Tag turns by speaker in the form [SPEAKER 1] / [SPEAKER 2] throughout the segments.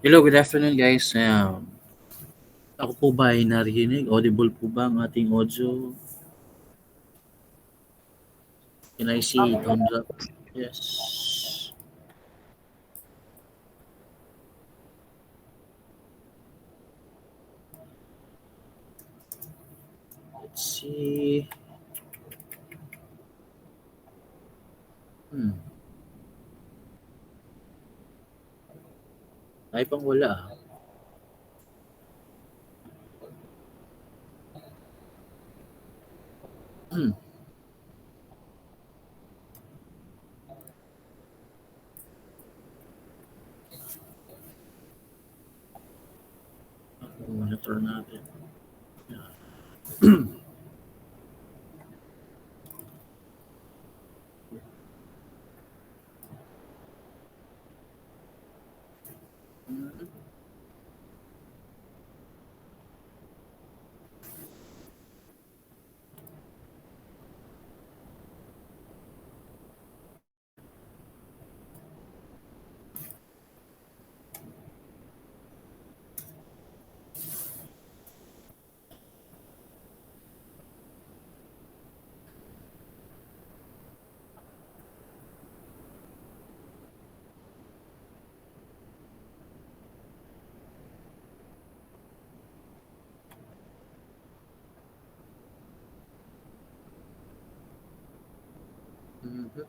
[SPEAKER 1] Hello, good afternoon guys. Ako po ba ay narinig? Audible po ba ang ating audio? Can I see thumbs up? Yes. Let's see. Hmm. Ay pang wala ah. Hmm. Monitor natin. Mhm.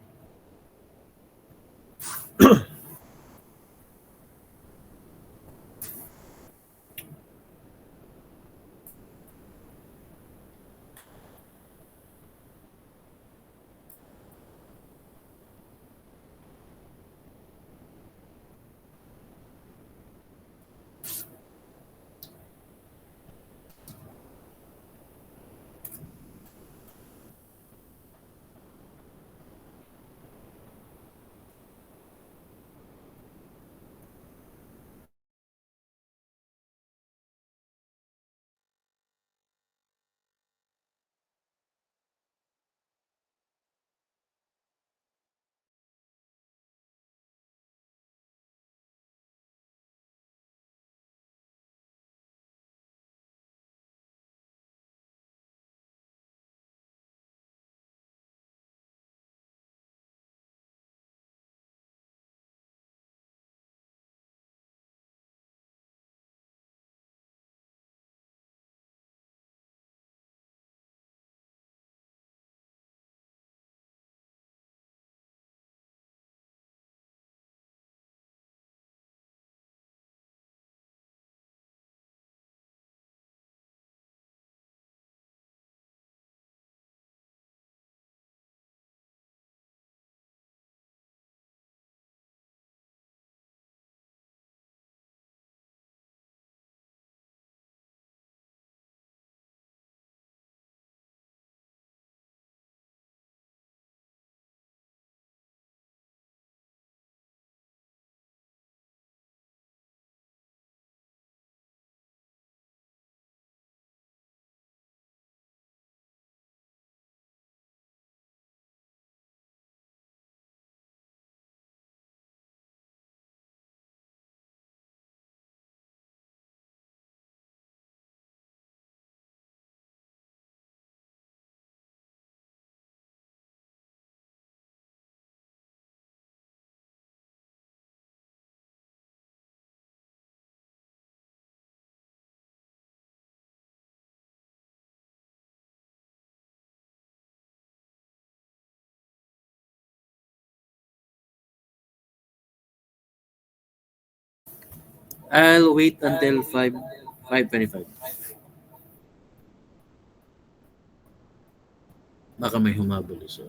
[SPEAKER 1] I'll wait until 5:25. Baka may humabol. So,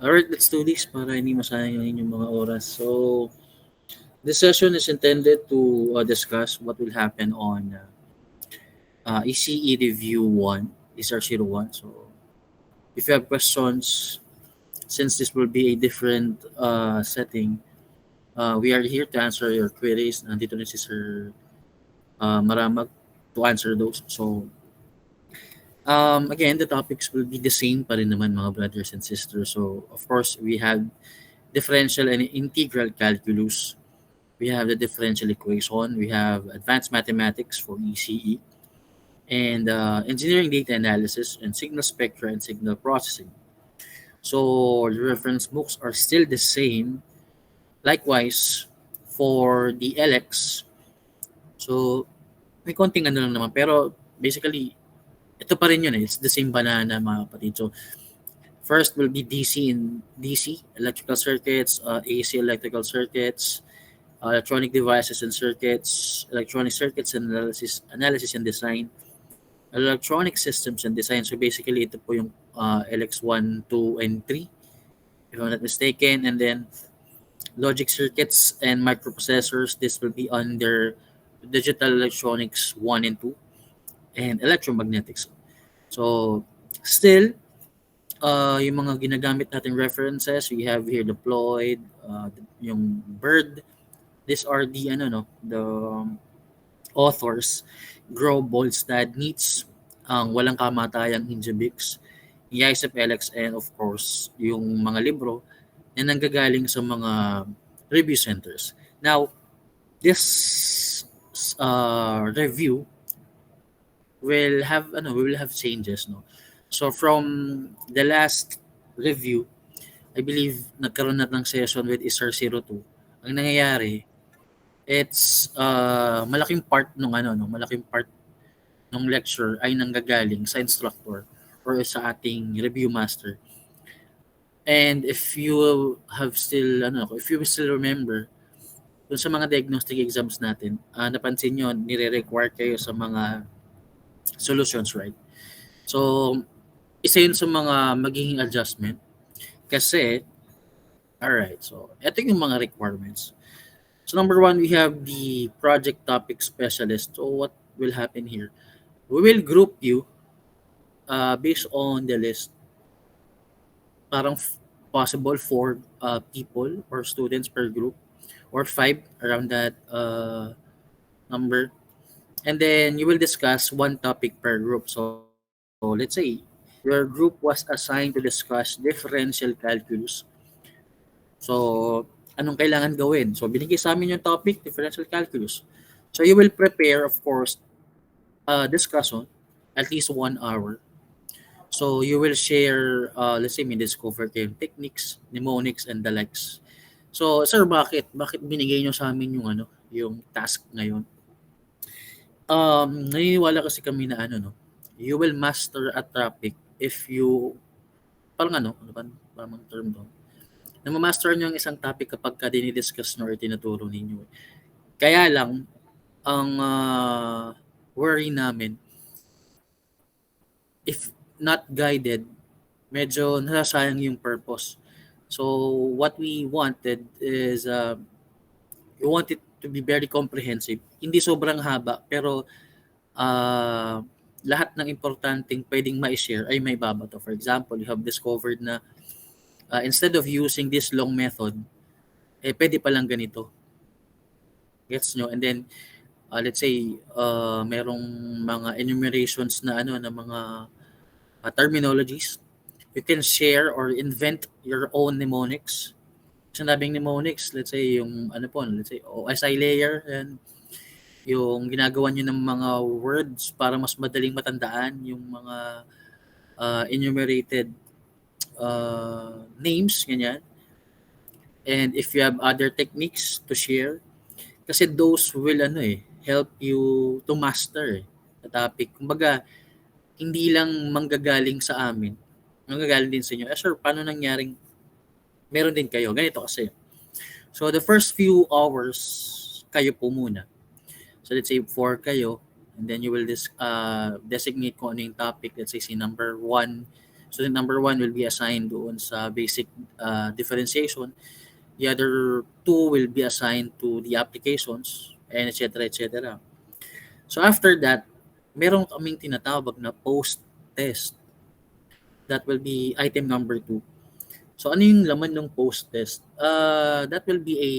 [SPEAKER 1] Alright, let's do this para hindi masayang yung inyong mga oras. So, this session is intended to discuss what will happen on ECE Review 1, SR01. So, if you have questions, since this will be a different setting, we are here to answer your queries. Nandito na si Sir Maramag to answer those. So, again, the topics will be the same pa rin naman mga brothers and sisters. So, of course, we have differential and integral calculus. We have the differential equation. We have advanced mathematics for ECE. And engineering data analysis and signal spectra and signal processing. So, the reference books are still the same. Likewise, for the LX, so may konting ano lang naman. Pero basically, ito pa rin yun eh. It's the same banana mga kapatid. So, first will be DC and DC, electrical circuits, AC electrical circuits, electronic devices and circuits, electronic circuits and analysis and design, electronic systems and design. So basically, ito po yung LX1, 2, and 3, if I'm not mistaken. And then, logic circuits and microprocessors, this will be under digital electronics 1 and 2, and electromagnetics. So, still, yung mga ginagamit nating references, we have here deployed, yung BIRD. These are the, the authors. Grove, Bolstad, Nietzsche, ang Walang Kamatayang Hinjabix, Yisef LX, and of course, yung mga libro na nanggagaling sa mga review centers. Now, this review will have changes, no? So from the last review, I believe nagkaroon na ng session with SR02. Ang nangyayari, it's malaking part ng lecture ay nanggagaling sa instructor or sa ating review master. And if you will still remember, dun sa mga diagnostic exams natin, napansin nyo, nire-require kayo sa mga solutions, right? So, isa yun sa mga magiging adjustment. Kasi, alright, so, ito yung mga requirements. So, number 1, we have the project topic specialist. So, what will happen here? We will group you based on the list. Parang possible 4 people or students per group, or 5, around that number. And then you will discuss one topic per group. So let's say your group was assigned to discuss differential calculus. So, anong kailangan gawin? So, binigay sa amin yung topic, differential calculus. So, you will prepare, of course, a discussion, at least 1 hour. So, you will share, let's say, may discover kayong techniques, mnemonics, and the likes. So, sir, bakit binigay nyo sa amin yung task ngayon? Naniniwala kasi kami na you will master a topic if you, parang parang term doon, na ma-master nyo ang isang topic kapag ka dinidiscuss nyo or tinuturo ninyo. Kaya lang, ang worry namin, if not guided, medyo nasasayang yung purpose. So, what we wanted is, we want it to be very comprehensive. Hindi sobrang haba, pero lahat ng importanteng pwedeng ma-share ay may babato. For example, you have discovered na instead of using this long method, pwede palang ganito. Gets nyo? And then, let's say, merong mga enumerations na na mga terminologies. You can share or invent your own mnemonics. Sinabing mnemonics, let's say, yung let's say, OSI layer, and yung ginagawa nyo ng mga words para mas madaling matandaan yung mga enumerated names, ganyan. And if you have other techniques to share, kasi those will help you to master the topic. Kumbaga, hindi lang manggagaling sa amin, manggagaling din sa inyo. Sir, paano nangyaring meron din kayo? Ganito kasi. So, the first few hours, kayo po muna. So, let's say 4 kayo, and then you will designate kung ano yung topic. Let's say si number 1 Student number 1 will be assigned doon sa basic differentiation. The other two will be assigned to the applications, and etc. etc. So after that, meron kaming tinatawag na post-test. That will be item number 2. So ano yung laman ng post-test? That will be a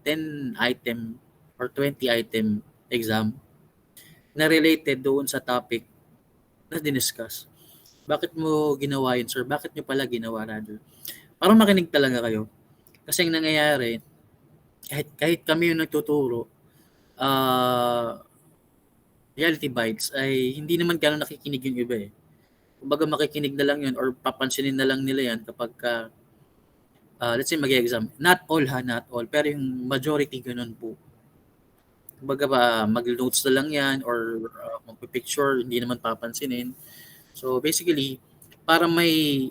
[SPEAKER 1] 10 item or 20 item exam na related doon sa topic na diniscuss. Bakit mo ginawa yun, sir? Bakit nyo pala ginawa, rather? Para makinig talaga kayo. Kasi ang nangyayari, kahit kami yung nagtuturo, reality bites ay hindi naman gano'n nakikinig yung iba eh. Kumbaga makikinig na lang yun or papansinin na lang nila yan kapag let's say mag-exam. Not all not all. Pero yung majority ganun po. Kumbaga ba, mag-notes na lang yan or magpipicture, hindi naman papansinin. So basically, para may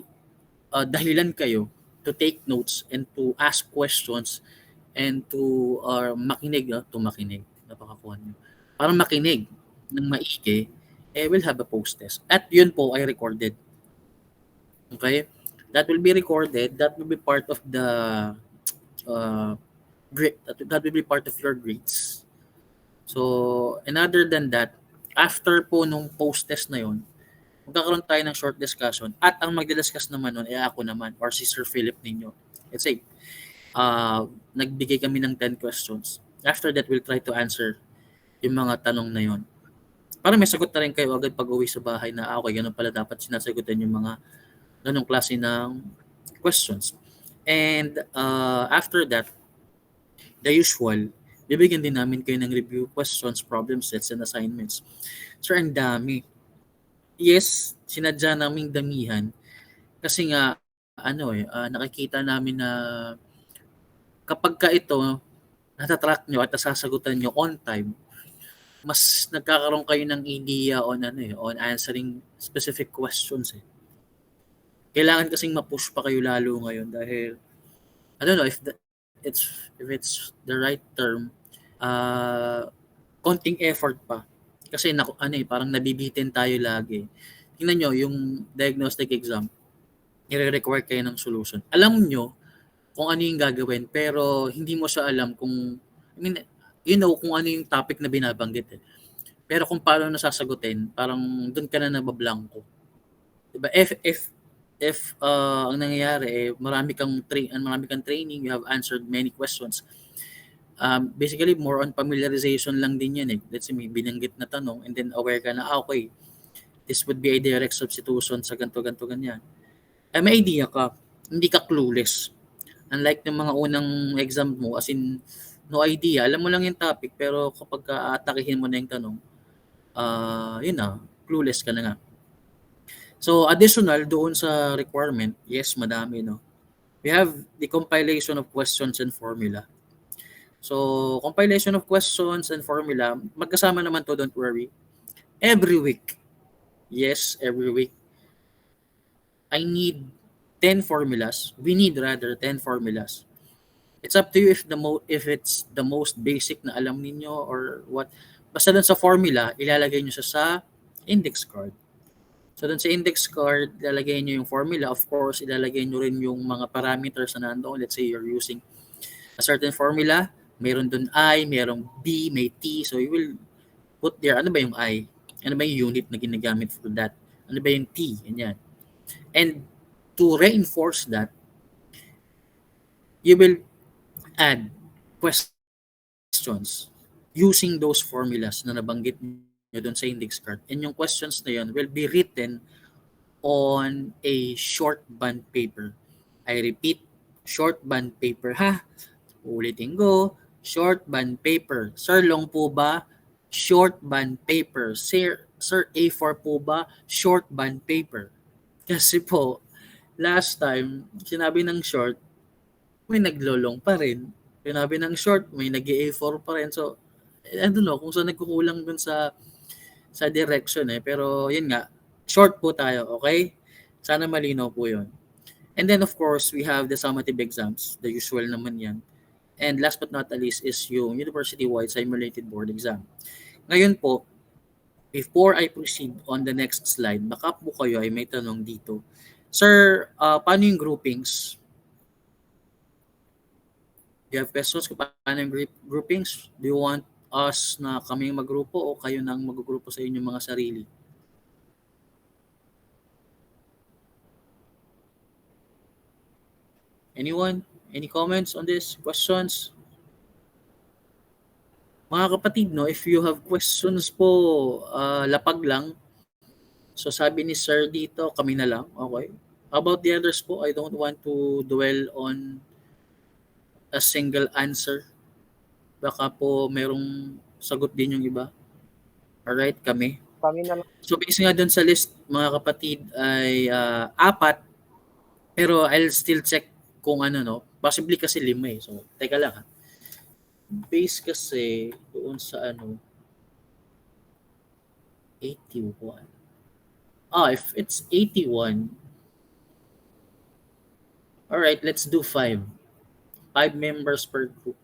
[SPEAKER 1] dahilan kayo to take notes and to ask questions and to makinig, napakakuha nyo. Para makinig ng maigi, we'll have a post-test. At yun po ay recorded. Okay? That will be recorded. That will be part of the that will be part of your grades. So, and other than that, after po nung post-test na yun, magkakaroon tayo ng short discussion at ang magdidiscuss naman nun ay ako naman or si Sir Philip ninyo. Let's say, nagbigay kami ng 10 questions. After that, we'll try to answer yung mga tanong na yun. Para may sagot na rin kayo agad pag uwi sa bahay na okay, ganun pala dapat sinasagutan yung mga ganung klase ng questions. And after that, the usual, bibigyan din namin kayo ng review questions, problem sets, and assignments. Sir, ang dami. Yes, sinadya naming damihan kasi nga nakikita namin na kapag ka ito natatrack nyo at nasasagutan nyo on time, mas nagkakaroon kayo ng idea on on answering specific questions eh. Kailangan kasing ma-push pa kayo lalo ngayon dahil I don't know if it's the right term, konting effort pa. Kasi parang nabibitin tayo lagi. Tingnan nyo, yung diagnostic exam, i-require kayo ng solution. Alam nyo kung ano yung gagawin, pero hindi mo siya alam kung, kung ano yung topic na binabanggit eh. Pero kung paano nasasagutin, parang doon ka na nabablangko. Diba? If ang nangyayari marami kang training, you have answered many questions. Basically more on familiarization lang din yan eh. Let's say may binanggit na tanong and then aware ka na okay, this would be a direct substitution sa ganto ganyan. May idea ka, hindi ka clueless. Unlike ng mga unang exam mo, as in no idea, alam mo lang yung topic pero kapag atakihin mo na yung tanong, clueless ka na nga. So, additional doon sa requirement, yes, madami, no? We have the compilation of questions and formula. So, compilation of questions and formula, magkasama naman to, don't worry. Every week, yes, every week, I need 10 formulas. We need rather 10 formulas. It's up to you if it's the most basic na alam ninyo or what. Basta dun sa formula, ilalagay nyo sa index card. So, dun sa index card, ilalagay nyo yung formula. Of course, ilalagay nyo rin yung mga parameters na nandoon. Let's say you're using a certain formula. Meron dun I, merong B, may T. So, you will put there, ano ba yung I? Ano ba yung unit na ginagamit for that? Ano ba yung T? Ganyan. And to reinforce that, you will add questions using those formulas na nabanggit nyo doon sa index card. And yung questions na yun will be written on a short bond paper. I repeat, short bond paper. Ulitin ko, short bond paper. Sir, long po ba? Short bond paper. Sir, A4 po ba? Short bond paper. Kasi po, last time, sinabi ng short, may naglolong pa rin. Sinabi ng short, may nag-A4 pa rin. So, I don't know kung saan nagkukulang dun sa direction eh. Pero yun nga, short po tayo, okay? Sana malinaw po yun. And then of course, we have the summative exams. The usual naman yan. And last but not least is yung university-wide simulated board exam. Ngayon po, before I proceed on the next slide, baka po kayo ay may tanong dito. Sir, paano yung groupings? Do you have questions kung paano yung groupings? Do you want us na kami yung maggrupo o kayo nang maggrupo sa inyong mga sarili? Anyone? Any comments on this? Questions? Mga kapatid, no, if you have questions po, lapag lang. So sabi ni Sir dito, kami na lang. Okay. How about the others po? I don't want to dwell on a single answer. Baka po merong sagot din yung iba. Alright, kami.
[SPEAKER 2] Kami na lang.
[SPEAKER 1] So based nga dun sa list, mga kapatid, ay apat. Pero I'll still check kung ano, no. Possibly kasi 5 eh. So, teka lang ha. Base kasi doon sa ano, 81. If it's 81, alright, let's do 5. 5 members per group.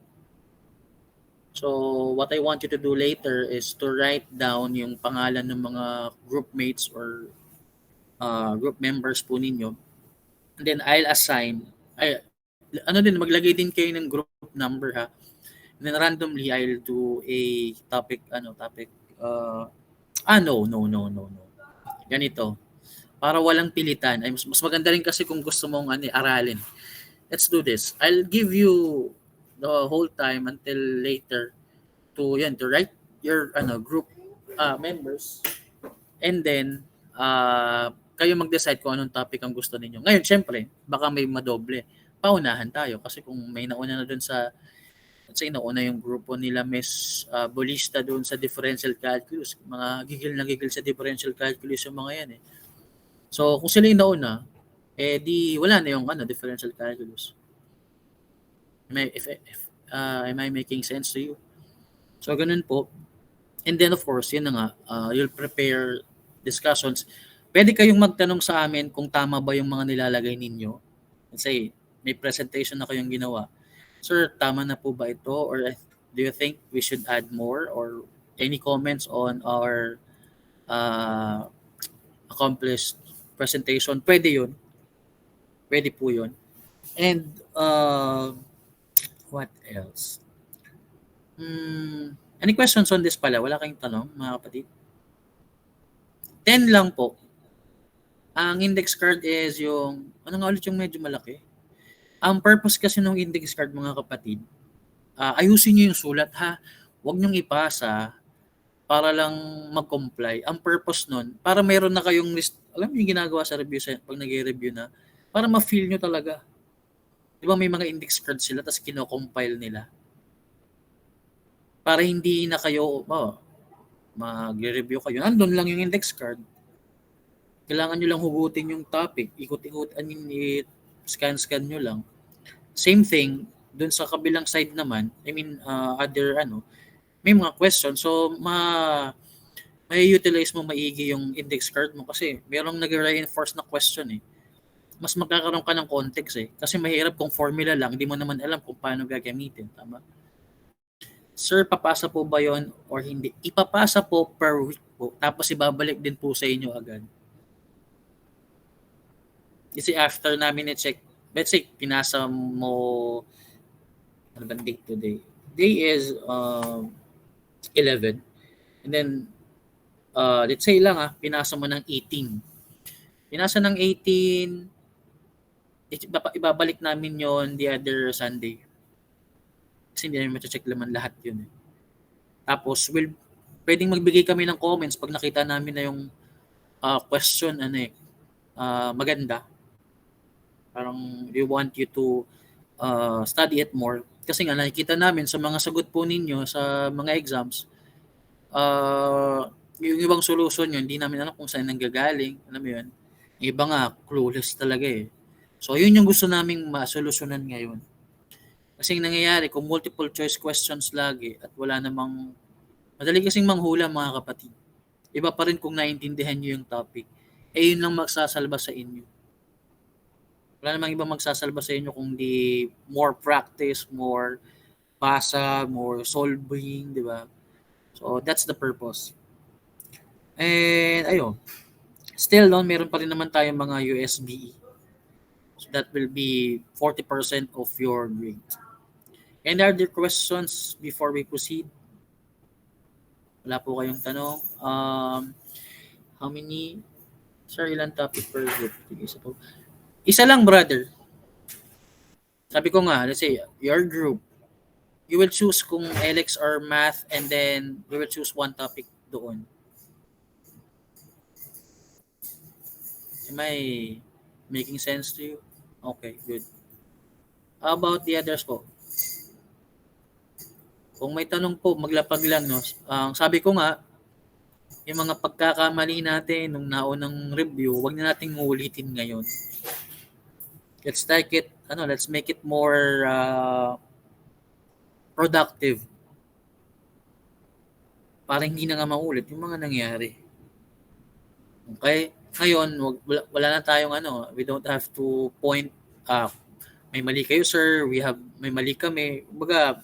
[SPEAKER 1] So, what I want you to do later is to write down yung pangalan ng mga group mates or group members po ninyo. And then, I'll assign, maglagay din kayo ng group number ha. And then, randomly, I'll do a topic. No. Ganito. Para walang pilitan. Ay, mas maganda rin kasi kung gusto mong aralin. Let's do this. I'll give you the whole time until later to write your group members, and then kayo mag-decide kung anong topic ang gusto ninyo. Ngayon, syempre, baka may madoble. Paunahan tayo kasi kung may nauna na doon sa, let's say, nauna yung grupo nila Miss Bolista doon sa differential calculus. Mga gigil sa differential calculus yung mga yan eh. So, kung sila yung nauna, di wala na yung differential calculus. Am I making sense to you? So, ganun po. And then, of course, yun na nga, you'll prepare discussions. Pwede kayong magtanong sa amin kung tama ba yung mga nilalagay ninyo. Let's say, may presentation na kayong ginawa. Sir, tama na po ba ito? Or do you think we should add more? Or any comments on our accomplished presentation? Pwede yun. Pwede po yun. And, what else? Any questions on this pala? Wala kayong tanong, mga kapatid? 10 lang po. Ang index card is yung, ano nga ulit yung medyo malaki? Ang purpose kasi ng index card, mga kapatid, ayusin nyo yung sulat ha. Huwag nyong ipasa para lang mag-comply. Ang purpose nun, para mayroon na kayong list, alam mo yung ginagawa sa review, pag nag-review na, para ma-feel nyo talaga. Di ba may mga index card sila, tapos kino-compile nila. Para hindi na kayo, mag-review kayo. Nandun lang yung index card. Kailangan nyo lang hugutin yung topic. Ikot-ikot, scan nyo lang. Same thing, dun sa kabilang side naman, other, may mga questions. So, may utilize mo maigi yung index card mo kasi merong nag-reinforce na question eh. Mas magkakaroon ka ng context eh. Kasi mahirap kung formula lang, hindi mo naman alam kung paano gagamitin. Tama? Sir, papasa po ba yon or hindi? Ipapasa po per week po. Tapos ibabalik din po sa inyo agad. Kasi after namin i-check, let's say, pinasa mo, ano ba date today? Day is 11. And then, let's say lang pinasa mo ng 18. Pinasa ng 18, ibabalik namin yon the other Sunday. Kasi hindi namin ma-check naman lahat yun eh. Tapos, pwedeng magbigay kami ng comments pag nakita namin na yung question, maganda. Parang, we want you to study it more. Kasi nga, nakikita namin sa mga sagot po ninyo sa mga exams, yung ibang solution yun, hindi namin alam kung saan nanggagaling. Alam mo yun? Yung iba nga, clueless talaga eh. So, yun yung gusto naming masolusyonan ngayon. Kasi nangyayari, kung multiple choice questions lagi at wala namang, madali kasing manghula mga kapatid. Iba pa rin kung naiintindihan nyo yung topic. Yun lang magsasalba sa inyo. Wala namang iba magsasalba sa inyo kung di more practice, more basa, more solving, di ba? So, that's the purpose. And, ayun. Still, no, meron pa rin naman tayong mga USB. So that will be 40% of your grade. Any other questions before we proceed? Wala po kayong tanong? How many? Sir, ilan topic per group? Isa po. Isa lang, brother. Sabi ko nga, let's say, your group, you will choose kung LX or math and then you will choose one topic doon. Am I making sense to you? Okay, good. How about the others po? Kung may tanong po, maglapag lang, no? Sabi ko nga, yung mga pagkakamali natin nung naunang review, wag na nating ulitin ngayon. Let's make it more productive. Para hindi na nga maulit yung mga nangyari. Okay? Ngayon, wala na tayong we don't have to point may mali kayo sir, may mali kami. Kumbaga,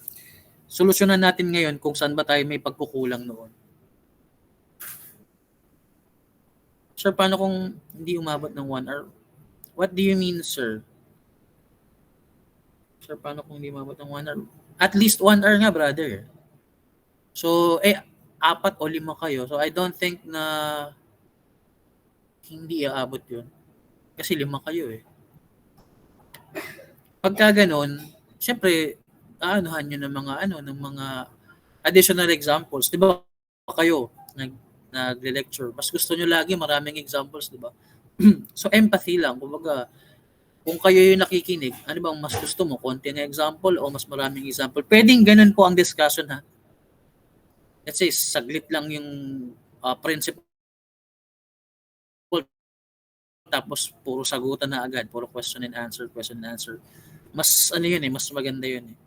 [SPEAKER 1] solusyonan natin ngayon kung saan ba tayo may pagkukulang noon. Sir, paano kung hindi umabot ng 1 hour? What do you mean, sir? Sir, paano kung hindi umabot ng 1 hour? At least 1 hour nga, brother. So, 4 o 5 kayo. So, I don't think na hindi aabot yun. Kasi 5 kayo eh. Pagka ganun, syempre, aanuhan nyo ng mga additional examples. Di ba kayo, nagle-lecture, mas gusto nyo lagi maraming examples, di ba? So, empathy lang. Kumbaga, kung kayo yung nakikinig, ano bang mas gusto mo? Konti na example o mas maraming example? Pwedeng ganun po ang discussion, ha? Let's say, saglit lang yung principle tapos puro sagutan na agad, puro question and answer. Mas mas maganda yun eh.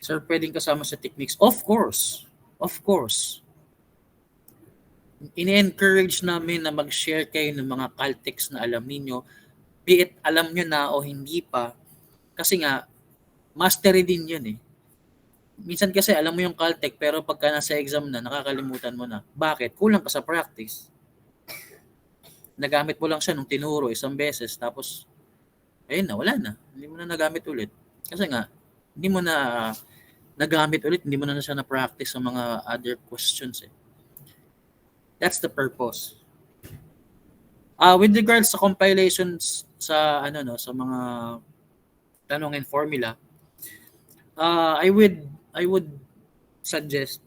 [SPEAKER 1] Sir, pwedeng kasama sa techniques? Of course. Ini-encourage namin na mag-share kayo ng mga Caltex na alam niyo, be it alam nyo na o hindi pa, kasi nga, mastery din yun eh. Minsan kasi alam mo yung Caltech pero pagka nasa exam na, nakakalimutan mo na. Bakit? Kulang ka sa practice. Nagamit mo lang siya nung tinuro isang beses tapos ayun na, wala na. Hindi mo na nagamit ulit. Kasi nga, hindi mo na nagamit ulit, hindi mo na siya na-practice sa mga other questions eh. That's the purpose. With regards sa compilations sa sa mga tanong and formula, I would suggest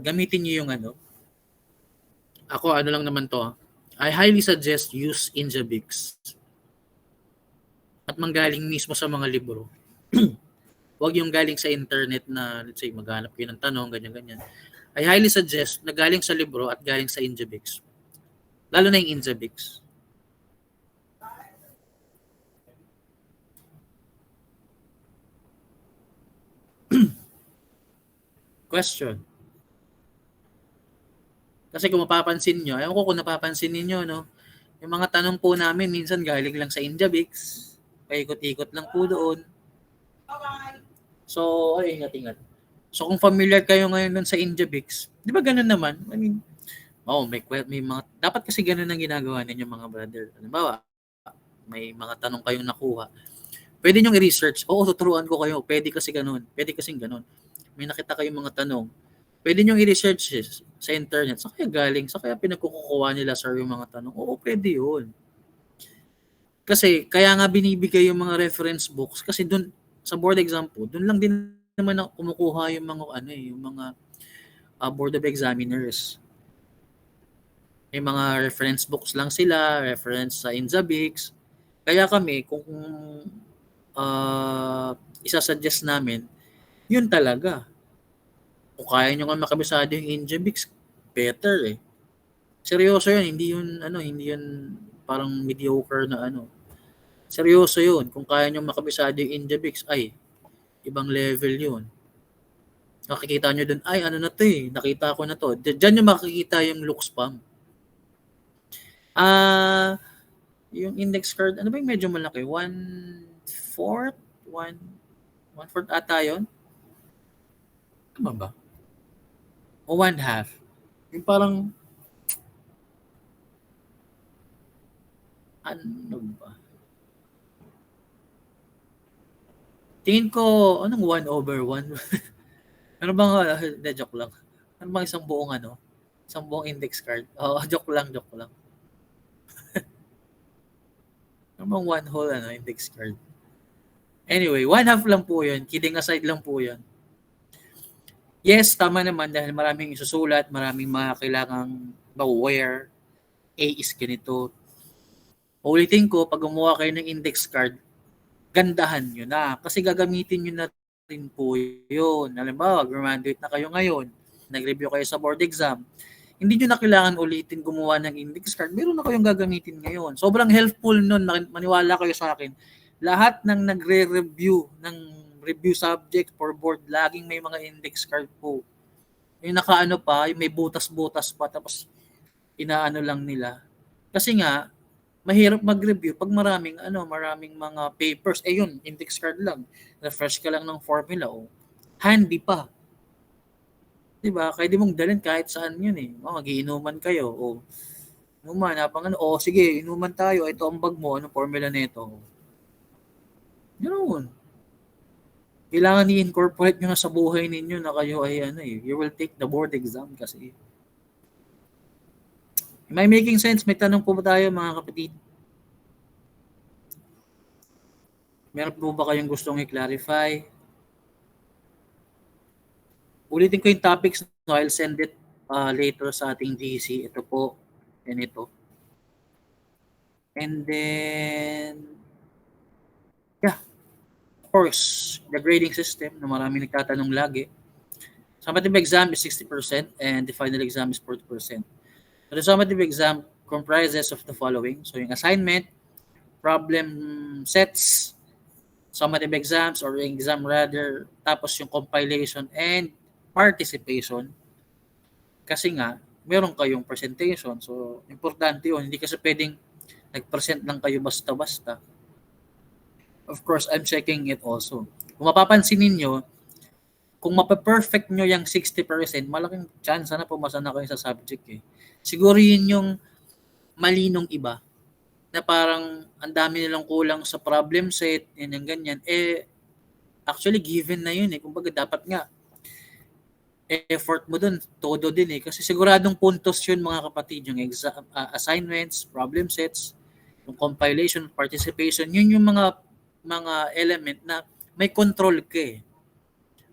[SPEAKER 1] gamitin niyo yung ako lang naman to. I highly suggest use Injabix. At manggaling mismo sa mga libro. Huwag yung galing sa internet na let's say maghanap kayo ng tanong, ganyan. I highly suggest na galing sa libro at galing sa Injabix. Lalo na yung Injabix. Question. Kasi kung mapapansin nyo, ewan ko kung napapansin ninyo, no? Yung mga tanong po namin, minsan galing lang sa Injabix. Paikot-ikot lang po doon. So, ingat. So, kung familiar kayo ngayon dun sa Injabix, di ba ganun naman? I mean, may mga, dapat kasi ganun ang ginagawa ninyo mga brother. Halimbawa, may mga tanong kayong nakuha. Pwede nyo i-research. Oo, tuturuan ko kayo. Pwede kasi ganun. Pwede kasing ganun. May nakita kayong mga tanong. Pwede nyo i-research sa internet. Sa kaya pinagkukuha nila sir yung mga tanong. Oo, pwede yun. Kasi kaya nga binibigay yung mga reference books kasi doon sa board exam po, doon lang din naman ako kumukuha yung mga yung mga board of examiners. May mga reference books lang sila, reference sa Injabix. Kaya kami kung isa-suggest namin, yun talaga. Kung kaya nyo nga makabisado yung Injabix, better eh. Seryoso yun, hindi yun parang mediocre na Seryoso yun. Kung kaya nyo makabisado yung Injabix, ibang level yun. Nakikita nyo dun, na to eh, nakita ko na to. Diyan nyo makikita yung look spam. Yung index card, ano ba yung medyo malaki? 1/4? 1/4 ata yun? Tama ba? O 1/2? Yung parang, ano ba? Tingin ko, anong 1/1? Ano bang, hindi, joke lang. Ano bang isang buong ano? Isang buong index card? Oo, joke lang, joke lang. Ano bang one whole index card? Anyway, one half lang po yun. Kidding aside lang po yun. Yes, tama naman dahil maraming isusulat, maraming mga kailangang ma-wear. A is ganito. Ulitin ko, pag gumawa kayo ng index card, gandahan nyo na. Kasi gagamitin nyo na rin po yun. Halimbawa, graduate na kayo ngayon, nag-review kayo sa board exam, hindi nyo na kailangan ulitin gumawa ng index card. Meron na kayong gagamitin ngayon. Sobrang helpful nun. Maniwala kayo sa akin. Lahat ng nagre-review ng review subject for board, laging may mga index card po. Yung nakaano pa, yung may butas-butas pa, tapos inaano lang nila. Kasi nga, mahirap mag-review pag maraming mga papers. Eh yun, index card lang. Refresh ka lang ng formula. Oh. Handy pa. 'Di ba? Kaya di mong dalhin kahit saan yun eh. Oh, magiinuman kayo. O, inuman, napang ano, o sige, inuman tayo. Ito ang bag mo. Anong formula nito? Ganoon. Kailangan i-incorporate nyo na sa buhay ninyo na kayo ay you will take the board exam kasi. Am I making sense? May tanong po ba tayo mga kapatid? Meron po ba kayong gustong i-clarify? Ulitin ko yung topics. No, I'll send it later sa ating GC. Ito po. And ito. And then, yeah, of course, the grading system na maraming nagtatanong lagi. Summative exam is 60% and the final exam is 40%. So the summative exam comprises of the following. So yung assignment, problem sets, summative exams or exam rather, tapos yung compilation and participation. Kasi nga, meron kayong presentation. So, importante yun. Hindi kasi pwedeng nag-present lang kayo basta-basta. Of course, I'm checking it also. Kung mapapansin ninyo, kung mape-perfect nyo yung 60%, malaking chance na pumasa na kayo sa subject eh. Siguro yun yung mali nung iba na parang ang dami nilang kulang sa problem set, yan yung ganyan. Eh, actually given na yun eh. Kumbaga dapat nga effort mo dun, todo din eh. Kasi siguradong puntos yun mga kapatid, yung exam, assignments, problem sets, yung compilation, participation, yun yung mga element na may control ka eh.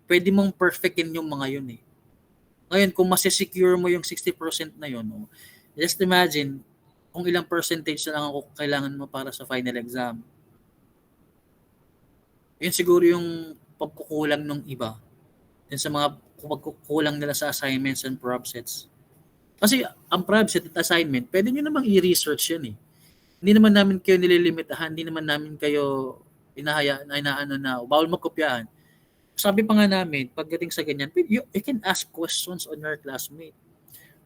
[SPEAKER 1] Pwede mong perfectin yung mga yun eh. Ngayon, kung masisecure mo yung 60% na yun, oh, just imagine kung ilang percentage na lang ako kailangan mo para sa final exam. Yun siguro yung pagkukulang ng iba. Yun sa mga pagkukulang nila sa assignments and prob sets. Kasi ang prob set at assignment, pwede nyo namang i-research yan eh. Hindi naman namin kayo nililimitahan, hindi naman namin kayo inaano na, bawal magkopyahan. Sabi pa nga namin, pagdating sa ganyan, you can ask questions on your classmate.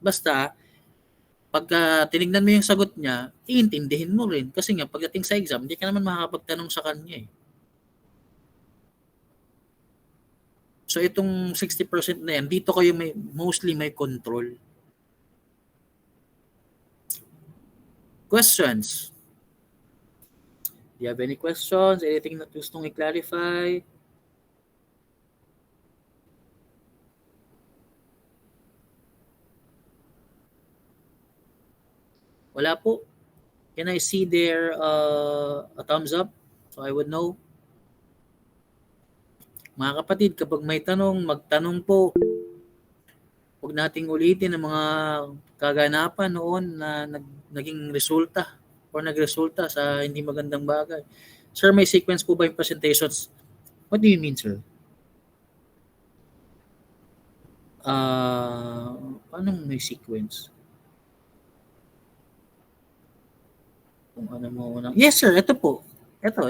[SPEAKER 1] Basta, pagka tinignan mo yung sagot niya, iintindihin mo rin. Kasi nga, pagdating sa exam, hindi ka naman makakapagtanong sa kanya eh. So, itong 60% na yan, dito kayo mostly may control. Questions? Do you have any questions? Anything na gustong i-clarify? Wala po. Can I see there a thumbs up so I would know? Mga kapatid, kapag may tanong, magtanong po. Huwag nating ulitin ang mga kaganapan noon na naging resulta or nagresulta sa hindi magandang bagay. Sir, may sequence po ba yung presentations? What do you mean, sir? Paano may sequence? Kung ano mo unang... Yes, sir. Ito po. Ito.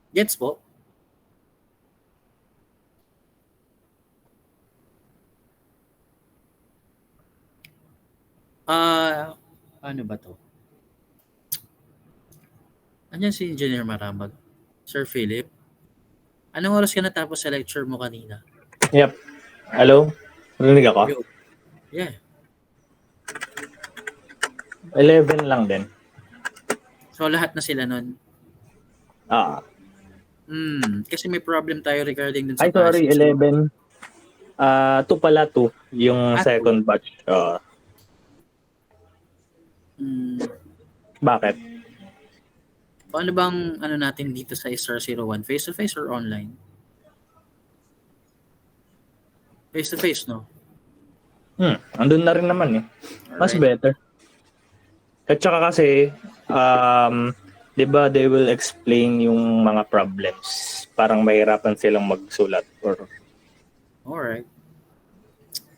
[SPEAKER 1] Gets po. Ano ba to? Andiyan si Engineer Marambag. Sir Philip, anong oras ka natapos sa lecture mo kanina?
[SPEAKER 2] Yep. Hello? Narinig ako?
[SPEAKER 1] Yo. Yeah.
[SPEAKER 2] 11 lang din.
[SPEAKER 1] So, lahat na sila nun.
[SPEAKER 2] Ah.
[SPEAKER 1] Kasi may problem tayo regarding dun sa
[SPEAKER 2] Ay, sorry,
[SPEAKER 1] Pasig. So,
[SPEAKER 2] 11. 2 pala, 2. Yung second batch. Bakit?
[SPEAKER 1] Paano bang ano natin dito sa SR01? Face-to-face or online? Face-to-face, no?
[SPEAKER 2] Andun na rin naman eh. Mas
[SPEAKER 1] Alright.
[SPEAKER 2] better. At saka kasi, di ba they will explain yung mga problems. Parang mahirapan silang magsulat.
[SPEAKER 1] Alright.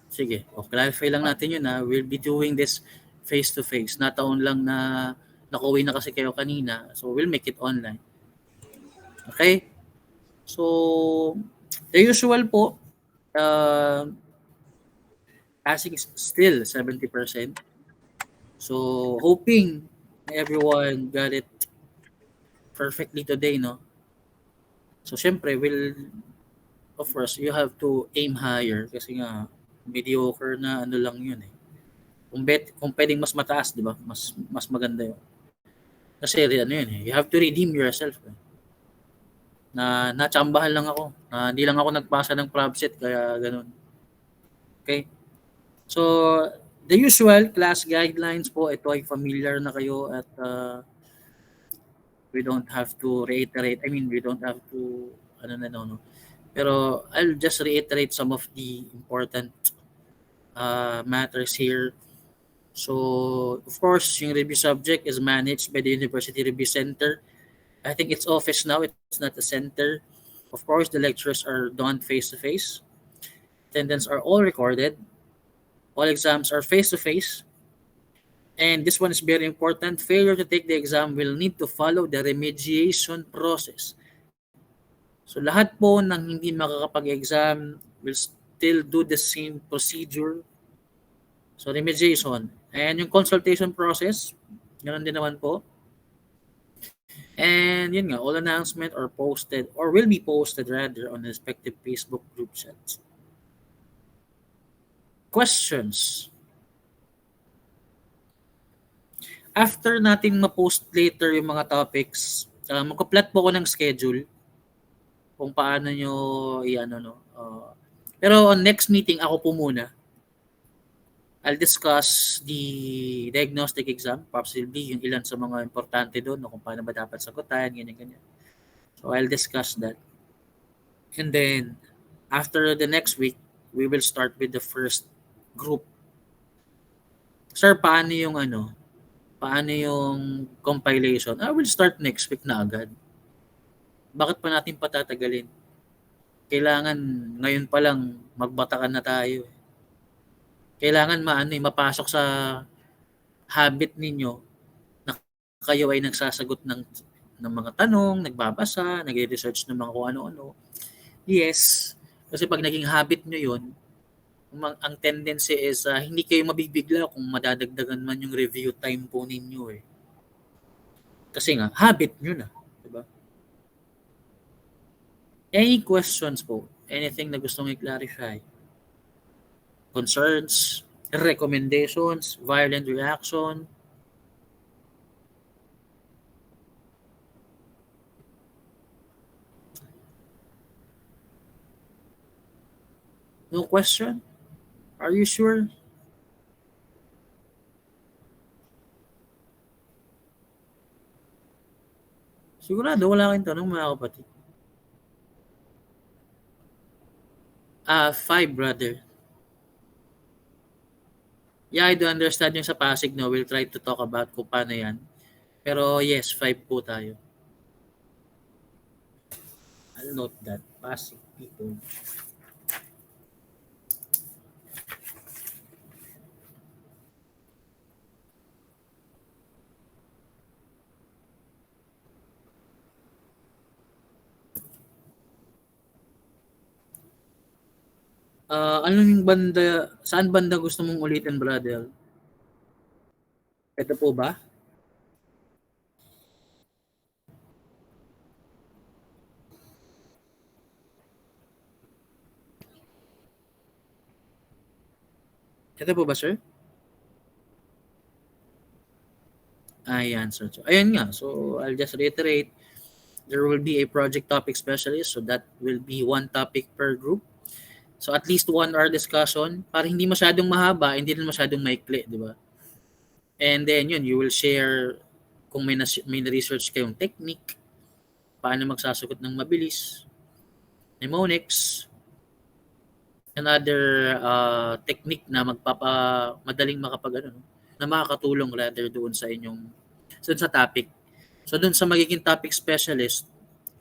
[SPEAKER 1] Sige. Clarify lang natin yun ha. We'll be doing this face-to-face. Nataon lang na nakauwi na kasi kayo kanina. So, we'll make it online. Okay? So, the usual po, Pasig is still 70%. So, hoping everyone got it perfectly today, no? So, syempre, of course, you have to aim higher kasi nga, mediocre na ano lang yun eh. Kung pwedeng mas mataas, di ba? Mas maganda yun. Kasi ano yun eh, you have to redeem yourself. Eh. Na natsambahan lang ako. Hindi lang ako nagpasa ng ProbSet, kaya ganun. Okay? So, the usual class guidelines po, ito ay familiar na kayo at we don't have to reiterate. I mean, we don't have to, no. Pero I'll just reiterate some of the important matters here. So, of course, yung review subject is managed by the University Review Center. I think it's office now. It's not a center. Of course, the lectures are done face-to-face. Attendance are all recorded. All exams are face-to-face. And this one is very important. Failure to take the exam will need to follow the remediation process. So lahat po ng hindi makakapag-exam will still do the same procedure. So remediation. And yung consultation process, ganoon din naman po. And yun nga, all announcement are posted or will be posted rather on the respective Facebook group chats. Questions. After natin ma-post later yung mga topics, magpa-plot po ko ng schedule kung paano nyo i-ano, no. Pero on next meeting, ako po muna. I'll discuss the diagnostic exam, possibly yung ilan sa mga importante doon, no, kung paano ba dapat sagutan, ganyan-ganyan. So I'll discuss that. And then, after the next week, we will start with the first group. Sir, paano yung compilation? I will start next week na agad. Bakit pa natin patatagalin? Kailangan ngayon pa lang magbatakan na tayo. Kailangan mapasok sa habit ninyo na kayo ay nagsasagot ng mga tanong, nagbabasa, nagre-research ng mga kung ano-ano. Yes, kasi pag naging habit nyo yun, ang tendency is hindi kayo mabibigla kung madadagdagan man yung review time po ninyo eh. Kasi nga, habit nyo na. Diba? Any questions po? Anything na gustong i-clarify? Concerns? Recommendations? Violent reaction? No question? Are you sure? Sigurado wala kayong tanong mga kapatid. 5, brother. Yeah, I do understand yung sa Pasig, no? We'll try to talk about kung paano yan. Pero yes, 5 po tayo. I'll note that. Pasig people. Ano yung banda, saan banda gusto mong ulitin, brother? Ito po ba? Ito po ba, sir? Ayan, sir. So, ayan nga. So, I'll just reiterate. There will be a project topic specialist. So, that will be one topic per group. So, at least 1 hour discussion para hindi masyadong mahaba, hindi rin masyadong maikli, di ba? And then, yun, you will share kung may na-research kayong technique, paano magsasagot ng mabilis, mnemonics, another technique na madaling na makakatulong rather doon sa sa topic. So doon sa magiging topic specialist,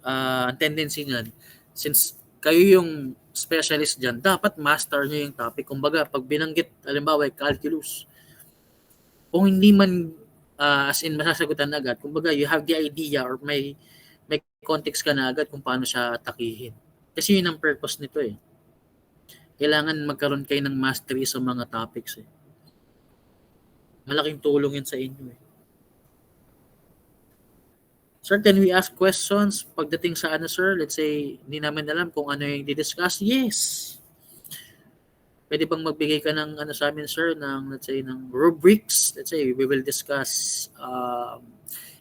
[SPEAKER 1] ang tendency niyan, since kayo yung specialist dyan, dapat master nyo yung topic. Kumbaga, pag binanggit, halimbawa, calculus, kung hindi man as in masasagutan agad, kumbaga, you have the idea or may context ka na agad kung paano siya atakihin. Kasi yun ang purpose nito eh. Kailangan magkaroon kayo ng mastery sa mga topics eh. Malaking tulong yun sa inyo eh. Sir, can we ask questions pagdating sa sir? Let's say, hindi namin alam kung ano yung di-discuss. Yes! Pwede bang magbigay ka ng sa amin, sir, let's say, ng rubrics? Let's say, we will discuss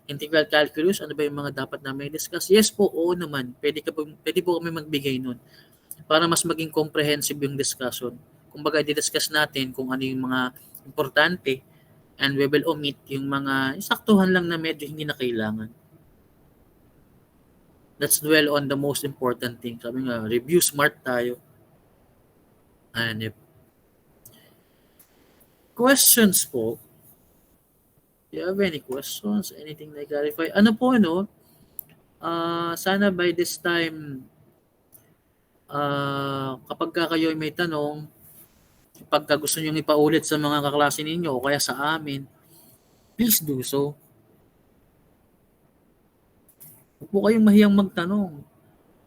[SPEAKER 1] integral calculus. Ano ba yung mga dapat namin i-discuss? Yes po, oo naman. Pwede po kami magbigay nun para mas maging comprehensive yung discussion. Kumbaga, di-discuss natin kung ano yung mga importante and we will omit yung mga saktuhan lang na medyo hindi na kailangan. Let's dwell on the most important thing. Sabi nga, review smart tayo. And questions po. Do you have any questions? Anything like clarify? Ano po, sana by this time, kapag kayo may tanong, pagka gusto nyo ipaulit sa mga kaklase ninyo o kaya sa amin, please do so. Huwag po kayong mahiyang magtanong.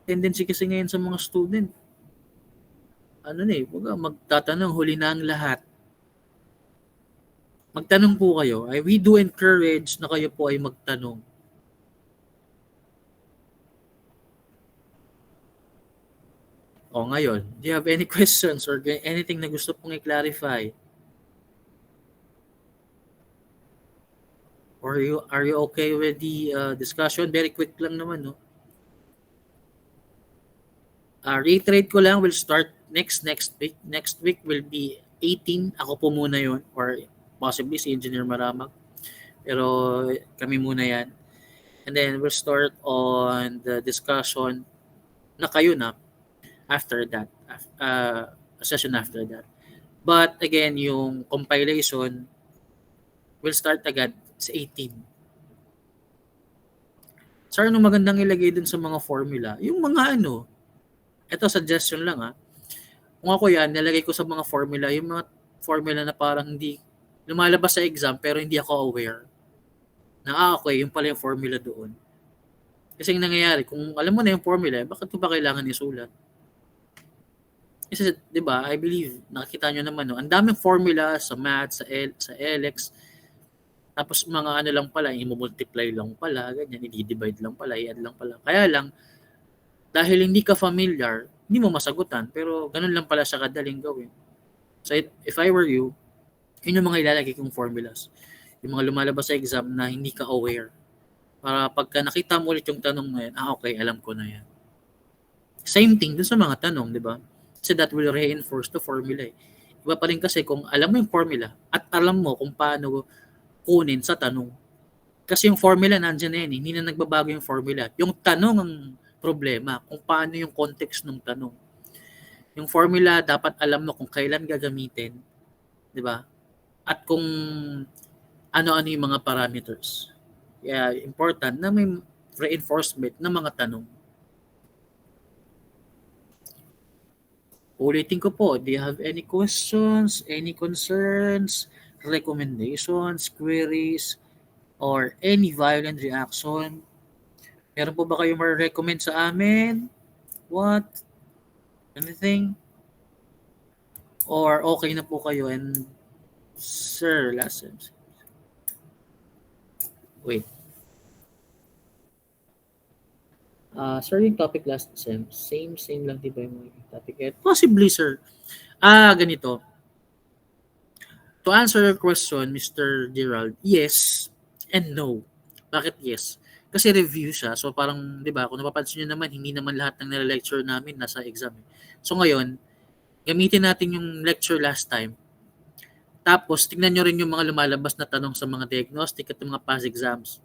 [SPEAKER 1] Tendency kasi ngayon sa mga student, magtatanong, huli na ang lahat. Magtanong po kayo. We do encourage na kayo po ay magtanong. O ngayon, do you have any questions or anything na gusto pong i-clarify? Or are you okay with the discussion? Very quick lang naman, no? Reiterate ko lang, we'll start next week. Next week will be 18. Ako po muna yon, or possibly si Engineer Maramag. Pero kami muna yan. And then we'll start on the discussion na kayo na after that. A session after that. But again, yung compilation will start agad sa 18. Sir, ano magandang ilagay dun sa mga formula? Yung mga ito suggestion lang Kung ako yan, nilagay ko sa mga formula, yung mga formula na parang hindi lumalabas sa exam pero hindi ako aware. Na okay, yung pala yung formula doon. Kasi yung nangyayari, kung alam mo na yung formula, bakit ko ba kailangan isulat? Kasi, di ba, I believe, nakikita nyo naman, ang daming formula sa math, sa LX, tapos mga lang pala, i-multiply lang pala, ganyan, i-divide lang pala, i-add lang pala. Kaya lang, dahil hindi ka familiar, hindi mo masagutan, pero ganun lang pala siya kadaling gawin. So if I were you, yun yung mga ilalagay kong formulas. Yung mga lumalabas sa exam na hindi ka aware. Para pagka nakita mo ulit yung tanong na yan, okay, alam ko na yan. Same thing dun sa mga tanong, di ba? Kasi that will reinforce the formula. Iba pa rin kasi kung alam mo yung formula at alam mo kung paano kunin sa tanong. Kasi yung formula nandiyan na yan, hindi na nagbabago yung formula. Yung tanong ang problema, kung paano yung context ng tanong. Yung formula, dapat alam mo kung kailan gagamitin, di ba? At kung ano-ano yung mga parameters. Kaya important na may reinforcement ng mga tanong. Ulitin ko po, do you have any questions, any concerns, recommendations, queries, or any violent reaction? Meron po ba kayong ma-recommend sa amin? What? Anything? Or okay na po kayo? And sir, last time. Wait. Sir, yung topic last sem, same lang diba yung topic? Possibly, sir. Ganito. To answer your question, Mr. Gerald, yes and no. Bakit yes? Kasi review siya. So parang, 'di ba, kung napapansin niyo naman, hindi naman lahat ng nire-lecture namin nasa exam. So ngayon, gamitin natin yung lecture last time. Tapos tingnan niyo rin yung mga lumalabas na tanong sa mga diagnostic at mga past exams.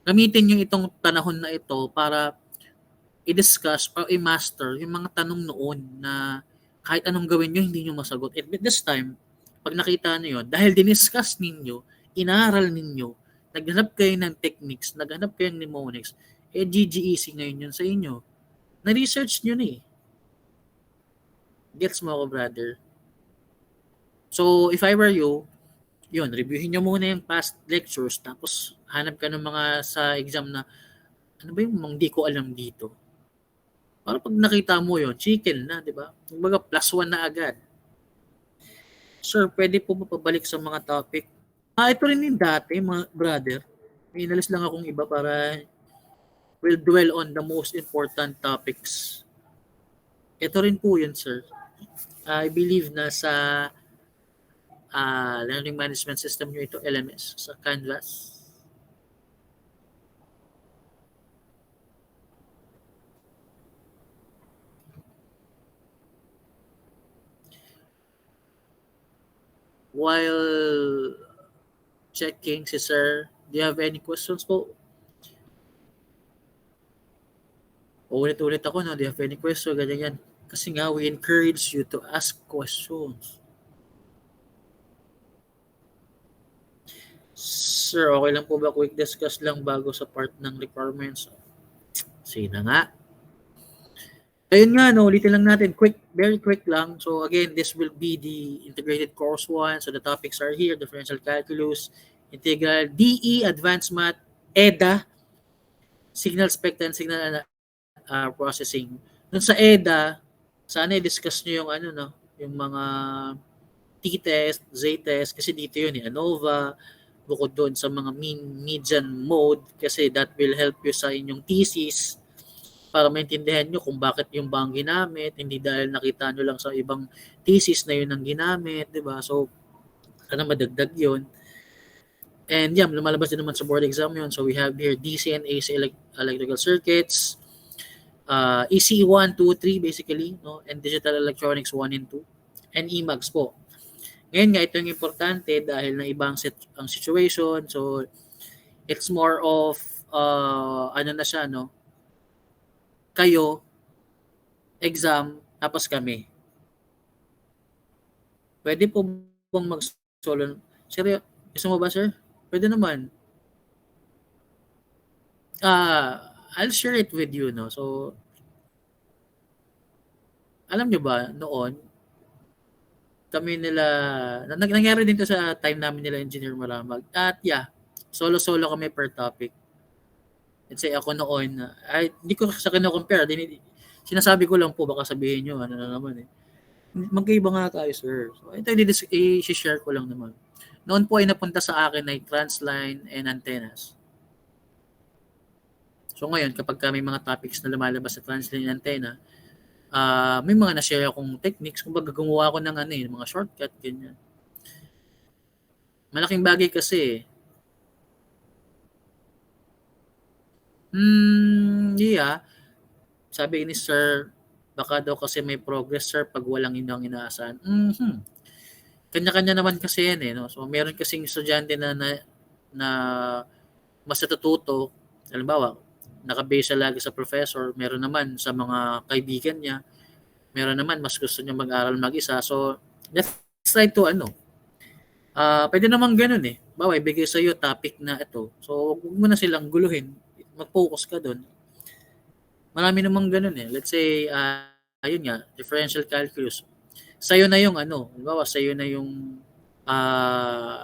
[SPEAKER 1] Gamitin niyo itong panahon na ito para i-discuss o i-master yung mga tanong noon na kahit anong gawin niyo hindi niyo masagot. At this time, pag nakita niyo yun, dahil diniscuss ninyo, inaral ninyo, naghanap kayo ng techniques, naghanap kayo ng mnemonics, GGEC ngayon yun sa inyo. Na-research nyo na eh. Gets mo ako, brother? So, if I were you, yun, reviewin nyo muna yung past lectures, tapos hanap ka ng mga sa exam na, ano ba yung hindi ko alam dito? Para pag nakita mo yun, chicken na, di ba? Kumbaga, +1 na agad. Sir, pwede po ba pabalik sa mga topic? Ito rin yung dati, mga brother. May inalis lang akong iba para we'll dwell on the most important topics. Ito rin po yun, sir. I believe na sa learning management system nyo ito, LMS, sa Canvas. While checking si sir, do you have any questions po? Ulit-ulit ako, no? Do you have any question? Ganyan yan. Kasi nga, we encourage you to ask questions. Sir, okay lang po ba quick discuss lang bago sa part ng requirements? Sige na nga. Ayun nga, no, ulitin lang natin. Quick, very quick lang. So again, this will be the integrated course 1. So the topics are here, differential calculus, integral, DE, advanced math, EDA, signal spectrum, signal processing. Dun sa EDA, sana i-discuss nyo yung ano, no, yung mga t-test, z-test, kasi dito yun, ANOVA, bukod doon sa mga mean, median, mode, kasi that will help you sa inyong thesis, para maintindihan nyo kung bakit yung bang ginamit, hindi dahil nakita nyo lang sa ibang thesis na yun ang ginamit, di ba? So, sana madagdag yun. And yeah, lumalabas din naman sa board exam yun. So, we have here DC and AC electrical circuits, EC 1, 2, 3 basically, no? And digital electronics 1 and 2, and EMAGs po. Ngayon nga, ito yung importante dahil na ibang ang situation. So, it's more of, ano na siya, no? Kayo, exam, tapos kami. Pwede po bang mag-solo? Sir, gusto mo ba, sir? Pwede naman. I'll share it with you, no? So, alam nyo ba, noon, kami nila, nangyari din to sa time namin nila Engineer Maramag. At yeah, solo-solo kami per topic. Let's say ako noon, ay, hindi ko sa kino-compare. Sinasabi ko lang po, baka sabihin nyo, ano na naman eh. Magkaiba nga tayo, sir. So, ito i-share ko lang naman. Noon po ay napunta sa akin ay transline and antennas. So ngayon, kapag may mga topics na lumalabas sa transline and antenna, may mga na-share akong techniques, kung baga gumawa ko ng mga shortcut, ganyan. Malaking bagay kasi yeah. Sabi ni sir, baka daw kasi may progress, sir, pag walang inaasahan. Kanya-kanya naman kasi yan eh. No? So, meron kasing estudyante na mas natututo. Halimbawa, nakabase lagi sa professor. Meron naman sa mga kaibigan niya. Meron naman, mas gusto niya mag-aral mag-isa. So, let's try to pwede naman ganun eh. Bawa, ibigay sa iyo topic na ito. So, huwag mo na silang guluhin. Mag-focus ka doon. Marami namang ganun eh. Let's say, ayun nga, differential calculus. Sa'yo na yung halimbawa, sa'yo na yung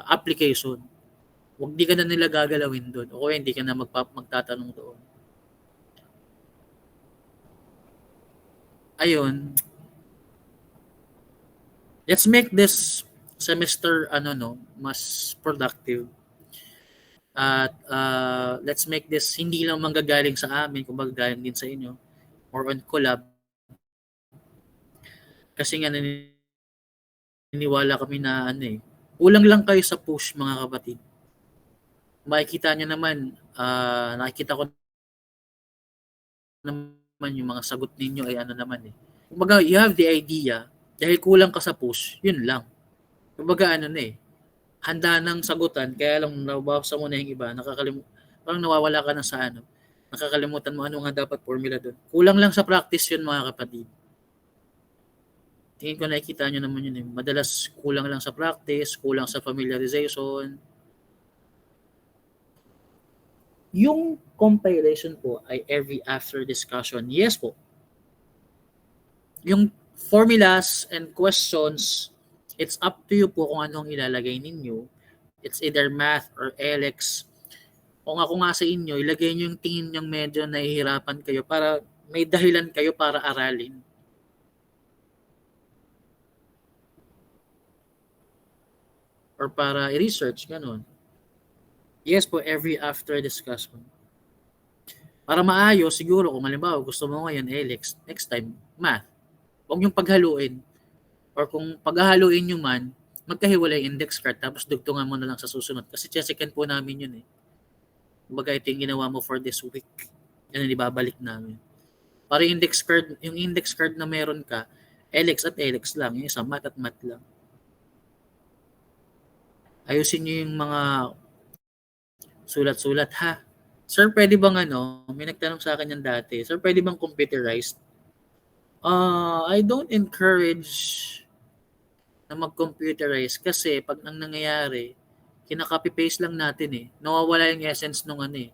[SPEAKER 1] application. Huwag di ka na nila gagalawin doon. O hindi ka na magtatanong doon. Ayun. Let's make this semester mas productive. At let's make this hindi lang manggagaling sa amin, kumbaga galing din sa inyo, or on collab. Kasi nga naniniwala kami na Kulang lang kayo sa push, mga kapatid. Makikita nyo naman, nakikita ko naman yung mga sagot ninyo ay ano naman eh. Kumbaga, you have the idea, dahil kulang ka sa push, yun lang. Kumbaga ano na eh, handa ng sagutan, kaya lang nababasa mo na yung iba, parang nawawala ka na sa ano, nakakalimutan mo ano nga dapat formula doon. Kulang lang sa practice yun, mga kapatid. Tingin ko nakikita nyo naman yun eh. Madalas kulang lang sa practice, kulang sa familiarization. Yung compilation po ay every after discussion. Yes po. Yung formulas and questions, it's up to you po kung anong ilalagay ninyo. It's either math or LX. Kung ako nga sa inyo, ilagay nyo yung tingin nyo medyo nahihirapan kayo para may dahilan kayo para aralin. Or para i-research, ganun. Yes po, every after discussion. Para maayos, siguro kung halimbawa gusto mo ngayon LX, next time, math. Huwag yung paghaluin. Or kung paghahaluin nyo man, magkahiwalay index card tapos dugtungan mo na lang sa susunod. Kasi checkan po namin yun eh. Kumbaga ito yung ginawa mo for this week. Yan ang ibabalik namin. Para yung index card na meron ka, LX at LX lang. Yung isa, math at math lang. Ayusin nyo yung mga sulat-sulat ha. Sir, pwede bang may nagtanong sa akin yan dati. Sir, pwede bang computerized? I don't encourage na mag-computerize kasi pag ang nangyayari, kinaka-copy-paste lang natin eh. Nawawala yung essence nung ano eh.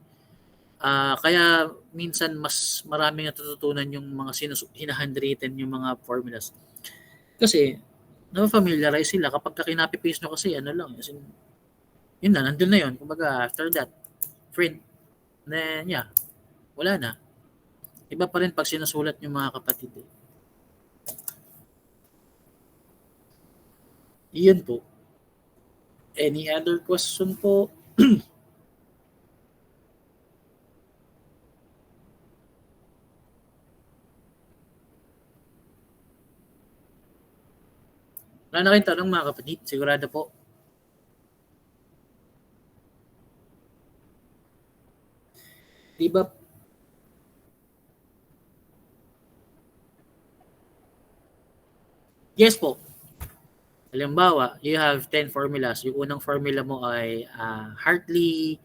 [SPEAKER 1] Kaya minsan mas maraming natututunan yung mga hinahandwritten yung mga formulas. Kasi na-familiarize sila kapag kinaka-paste nyo kasi ano lang. As in, yun na, nandun na yun. Kumbaga after that, print. Then yeah, wala na. Iba pa rin pag sinusulat yung mga kapatid eh. Iyon po. Any other question po? Wala na kayong tanong mga kapatid? Sigurado po. Diba? Yes po. Halimbawa, you have 10 formulas. Yung unang formula mo ay Hartley.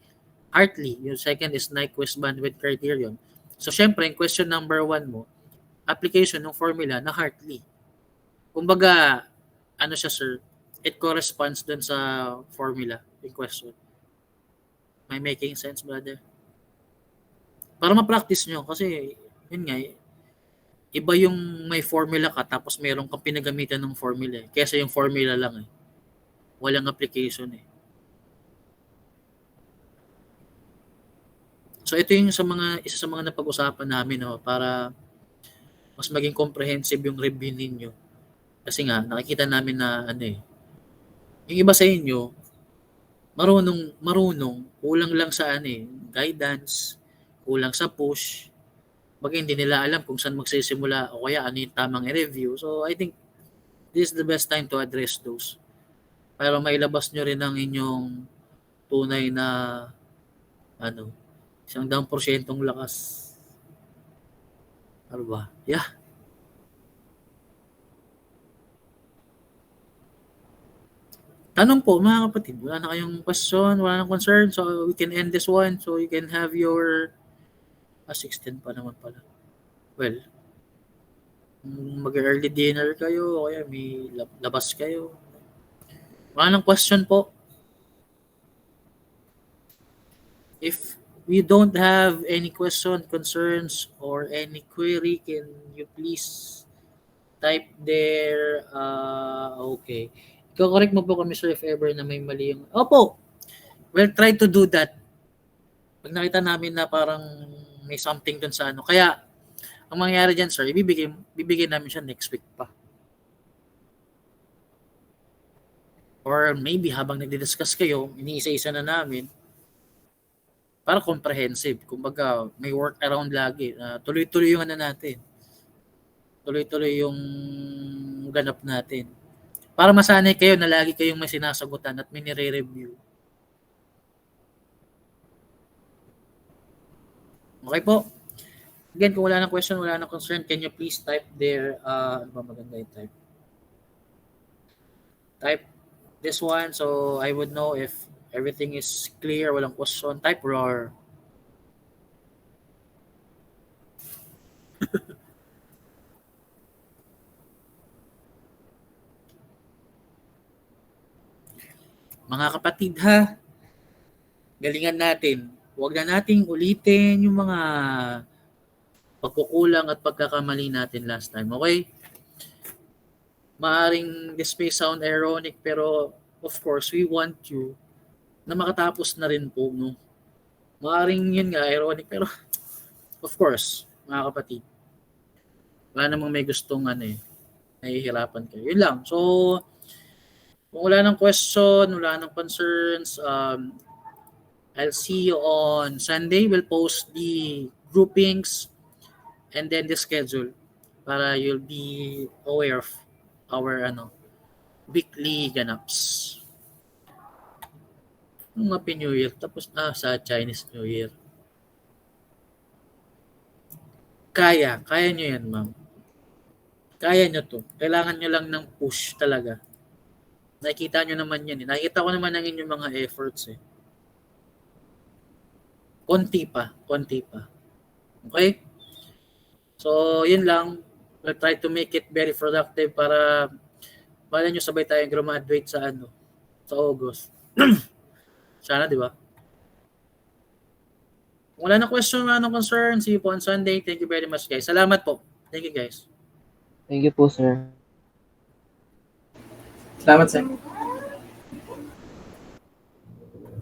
[SPEAKER 1] Yung second is Nyquist bandwidth criterion. So, syempre, yung question number 1 mo, application ng formula na Hartley. Kumbaga, ano siya, sir? It corresponds dun sa formula in question. May making sense, brother? Para ma-practice nyo. Kasi, yun nga, iba yung may formula ka tapos meron kang pinagamitan ng formula eh. Kesa yung formula lang eh. Walang application eh. So ito yung isa sa mga napag-usapan namin para mas maging comprehensive yung review ninyo. Kasi nga nakikita namin na yung iba sa inyo marunong, kulang lang sa guidance, kulang sa push. Bagay hindi nila alam kung saan magsisimula o kaya ano yung tamang i-review. So I think this is the best time to address those. Para mailabas nyo rin ang inyong tunay na 100% lakas. Ano ba? Yeah. Tanong po mga kapatid, wala na kayong question, wala nang concern, so we can end this one so you can have your 16 pa naman pala. Well, mag-early dinner kayo o kaya may labas kayo. Wala nang question po. If we don't have any question, concerns, or any query, can you please type there? Okay. Correct mo po kami, sir, if ever na may mali yung... Opo! We'll try to do that. Pag nakita namin na parang may something dun sa Kaya, ang mangyayari dyan, sir, bibigay namin siya next week pa. Or maybe habang nagdi-discuss kayo, iniisa-isa na namin para comprehensive. Kumbaga, may work around lagi. Tuloy-tuloy yung natin. Tuloy-tuloy yung ganap natin. Para masanay kayo na lagi kayong may sinasagutan at may nire-review. Okay po. Again, kung wala nang question, wala nang concern, can you please type there, ano ba maganda yung type? Type this one so I would know if everything is clear, walang question. Type roar. Mga kapatid ha, galingan natin. Huwag na nating ulitin yung mga pagkukulang at pagkakamali natin last time, okay? Maaring this may sound ironic pero of course we want you na makatapos na rin po, no? Maaring yun nga, ironic pero of course, mga kapatid, wala namang may gustong nahihirapan kayo. Yun lang. So, kung wala nang question, wala nang concerns, I'll see you on Sunday. We'll post the groupings and then the schedule para you'll be aware of our weekly ganaps. Happy New Year. Tapos sa Chinese New Year. Kaya nyo yan, ma'am. Kaya nyo to. Kailangan nyo lang ng push talaga. Nakikita nyo naman yan. Nakikita ko naman ang inyong mga efforts eh. Konti pa. Okay? So, yun lang. We'll try to make it very productive para bala nyo sabay tayong graduate sa August. Sana, di ba? Kung wala na question, wala na concern, see you po on Sunday. Thank you very much, guys. Salamat po. Thank you, guys.
[SPEAKER 3] Thank you po, sir.
[SPEAKER 1] Salamat, sir.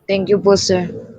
[SPEAKER 4] Thank you po, sir.